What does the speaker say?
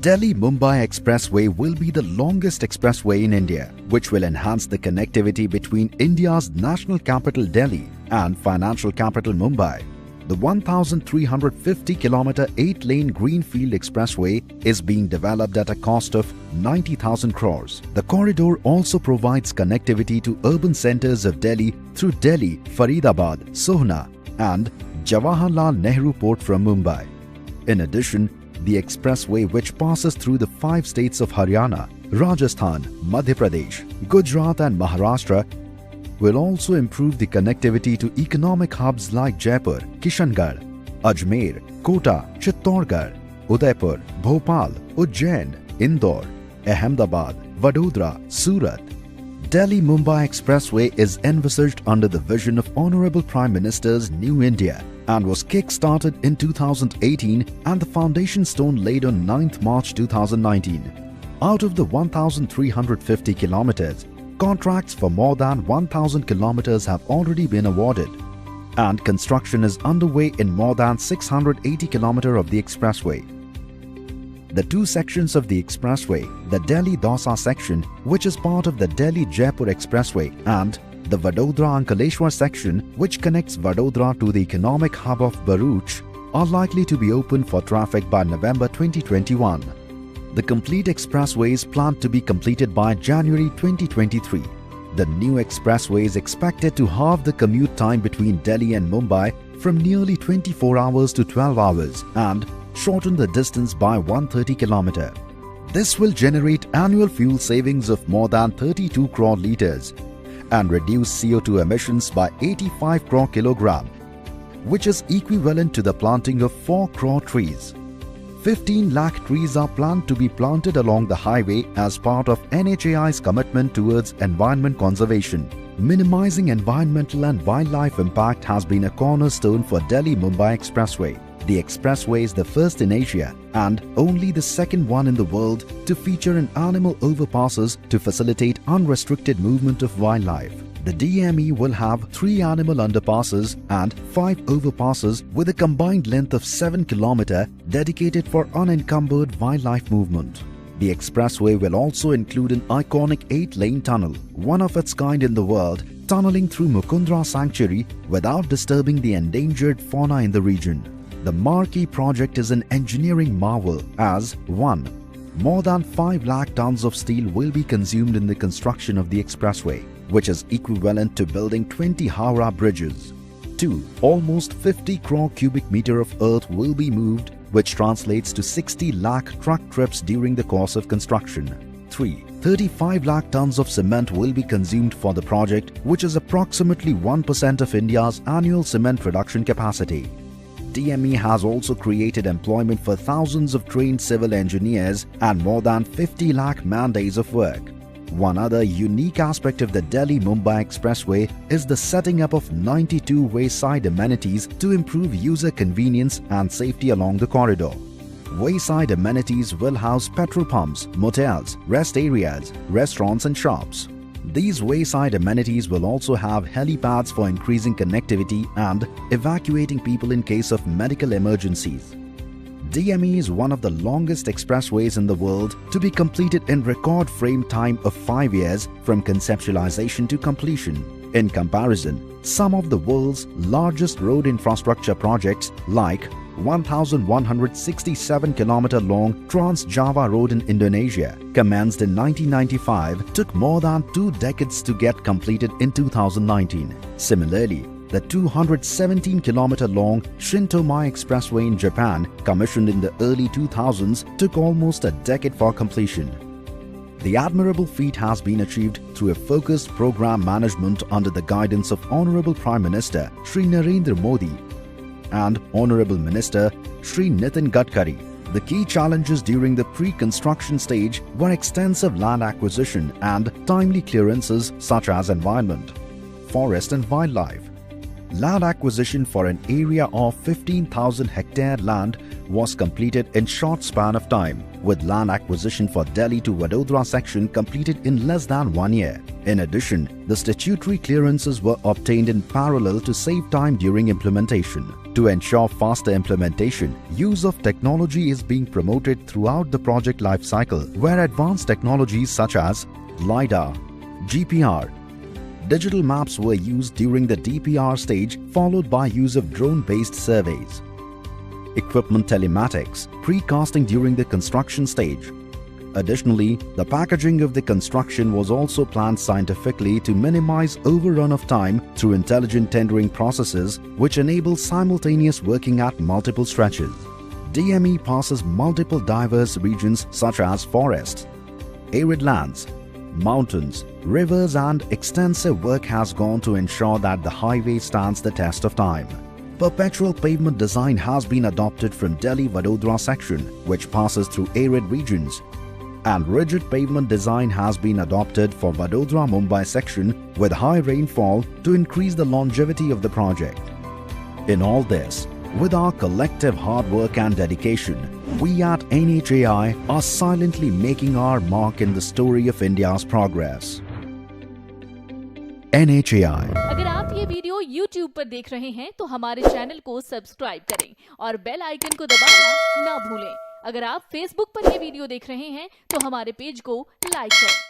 Delhi-Mumbai Expressway will be the longest expressway in India, which will enhance the connectivity between India's national capital Delhi and financial capital Mumbai. The 1,350-kilometer 8-lane greenfield expressway is being developed at a cost of 90,000 crores. The corridor also provides connectivity to urban centers of Delhi through Delhi, Faridabad, Sohna and Jawaharlal Nehru Port from Mumbai. In addition, the expressway, which passes through the 5 states of Haryana, Rajasthan, Madhya Pradesh, Gujarat and Maharashtra, will also improve the connectivity to economic hubs like Jaipur, Kishangarh, Ajmer, Kota, Chittorgarh, Udaipur, Bhopal, Ujjain, Indore, Ahmedabad, Vadodara, Surat. Delhi-Mumbai Expressway is envisaged under the vision of Honorable Prime Minister's New India and was kick-started in 2018 and the foundation stone laid on 9th March 2019. Out of the 1,350 kilometers, contracts for more than 1,000 kilometers have already been awarded, and construction is underway in more than 680 kilometers of the expressway. The 2 sections of the expressway, the Delhi-Dausa section, which is part of the Delhi-Jaipur Expressway, and the Vadodara-Ankleshwar section, which connects Vadodara to the economic hub of Bharuch, are likely to be open for traffic by November 2021. The complete expressway is planned to be completed by January 2023. The new expressway is expected to halve the commute time between Delhi and Mumbai from nearly 24 hours to 12 hours and shorten the distance by 130 km. This will generate annual fuel savings of more than 32 crore litres and reduce CO2 emissions by 85 crore kilogram, which is equivalent to the planting of 4 crore trees. 15 lakh trees are planned to be planted along the highway as part of NHAI's commitment towards environment conservation. Minimizing environmental and wildlife impact has been a cornerstone for Delhi-Mumbai Expressway. The expressway is the first in Asia and only the second one in the world to feature an animal overpasses to facilitate unrestricted movement of wildlife. The DME will have 3 animal underpasses and 5 overpasses with a combined length of 7 km dedicated for unencumbered wildlife movement. The expressway will also include an iconic 8-lane tunnel, one of its kind in the world, tunneling through Mukundra Sanctuary without disturbing the endangered fauna in the region. The marquee project is an engineering marvel as 1. More than 5 lakh tons of steel will be consumed in the construction of the expressway, which is equivalent to building 20 Howrah bridges. 2. Almost 50 crore cubic meter of earth will be moved, which translates to 60 lakh truck trips during the course of construction. 3. 35 lakh tons of cement will be consumed for the project, which is approximately 1% of India's annual cement production capacity. DME has also created employment for thousands of trained civil engineers and more than 50 lakh man-days of work. One other unique aspect of the Delhi-Mumbai Expressway is the setting up of 92 wayside amenities to improve user convenience and safety along the corridor. Wayside amenities will house petrol pumps, motels, rest areas, restaurants and shops. These wayside amenities will also have helipads for increasing connectivity and evacuating people in case of medical emergencies. DME is one of the longest expressways in the world to be completed in record frame time of 5 years from conceptualization to completion. In comparison, some of the world's largest road infrastructure projects like 1,167 km long Trans-Java Road in Indonesia, commenced in 1995, took more than 2 decades to get completed in 2019. Similarly, the 217 km long Shintomai Expressway in Japan, commissioned in the early 2000s, took almost a decade for completion. The admirable feat has been achieved through a focused program management under the guidance of Honorable Prime Minister Shri Narendra Modi and Honorable Minister Shri Nitin Gadkari. The key challenges during the pre-construction stage were extensive land acquisition and timely clearances such as environment, forest and wildlife. Land acquisition for an area of 15,000 hectare land was completed in short span of time, with land acquisition for Delhi to Vadodara section completed in less than 1 year. In addition, the statutory clearances were obtained in parallel to save time during implementation. To ensure faster implementation, use of technology is being promoted throughout the project lifecycle, where advanced technologies such as LiDAR, GPR, digital maps were used during the DPR stage, followed by use of drone-based surveys. Equipment telematics, precasting during the construction stage. Additionally, the packaging of the construction was also planned scientifically to minimize overrun of time through intelligent tendering processes which enable simultaneous working at multiple stretches. DME passes multiple diverse regions such as forests, arid lands, mountains, rivers, and extensive work has gone to ensure that the highway stands the test of time. Perpetual pavement design has been adopted from Delhi-Vadodara section, which passes through arid regions, and rigid pavement design has been adopted for Vadodara-Mumbai section with high rainfall to increase the longevity of the project. In all this, with our collective hard work and dedication, we at NHAI are silently making our mark in the story of India's progress. NHAI. अगर आप ये video YouTube पर देख रहे हैं तो हमारे channel को सब्सक्राइब करें और बेल आइकन को दबाना ना भूलें। अगर आप Facebook पर ये वीडियो देख रहे हैं तो हमारे पेज को लाइक करें।